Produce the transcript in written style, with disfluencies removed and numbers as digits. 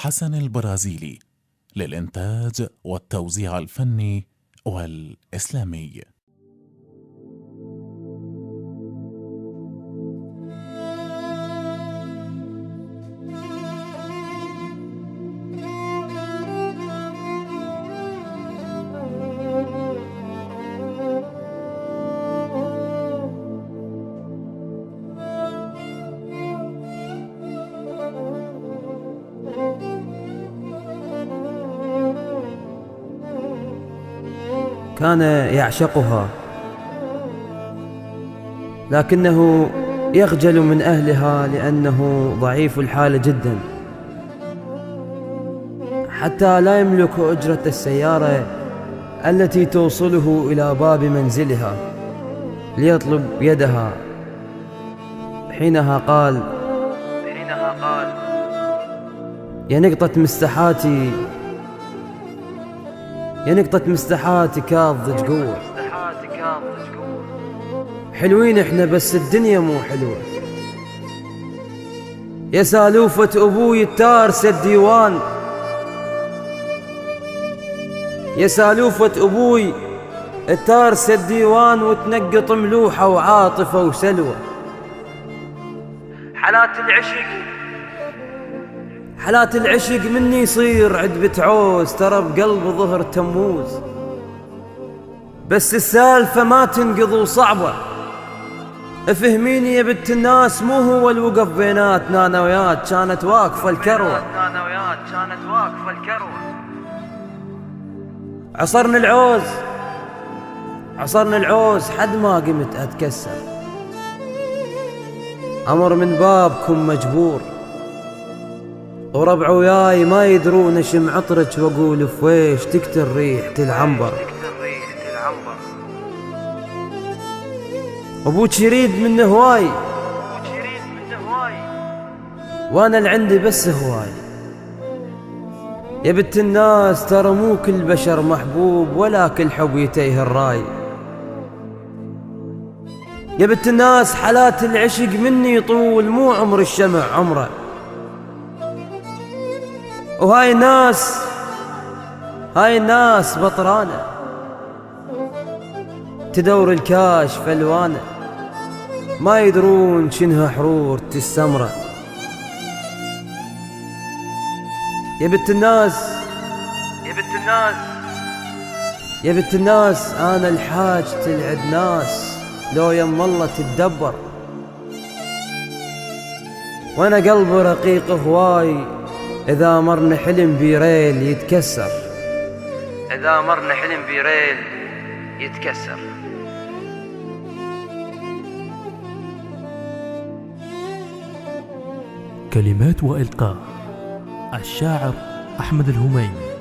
حسن البرازيلي للإنتاج والتوزيع الفني والإسلامي. كان يعشقها، لكنه يخجل من أهلها لأنه ضعيف الحال جدا، حتى لا يملك أجرة السيارة التي توصله إلى باب منزلها ليطلب يدها. حينها قال: يا نقطة مستحاتي، يا نقطة مستحاتي كاضج قوة، حلوين احنا بس الدنيا مو حلوة. يا سالوفة أبوي التارس الديوان، يا سالوفة أبوي التارس الديوان، وتنقط ملوحة وعاطفة وسلوى. حالات العشق مني يصير عدبة عوز، ترى بقلب ظهر تموز، بس السالفة ما تنقض وصعبة. افهميني يا بنت الناس، مو هو الوقف بيناتنا انا وياك كانت واقفة الكروة. عصرنا العوز حد ما قمت اتكسر، امر من بابكم مجبور، وربع وياي ما يدرون اشم عطرك واقول فويش تكتر ريحة العنبر. ابوك يريد منه هواي، وانا اللي عندي بس هواي. يا بنت الناس ترى مو كل بشر محبوب، ولا كل حب يتيه الراي. يا بنت الناس حالات العشق مني طول، مو عمر الشمع عمره. وهاي الناس بطرانة تدور الكاشف ألوانه، ما يدرون شنها حرورة السمرة. يا بنت الناس أنا الحاج تلعب ناس، لو يم الله تتدبر، وأنا قلبي رقيق هواي، إذا مرنا حلم بريل يتكسر. كلمات وإلقاء الشاعر أحمد الهميمي.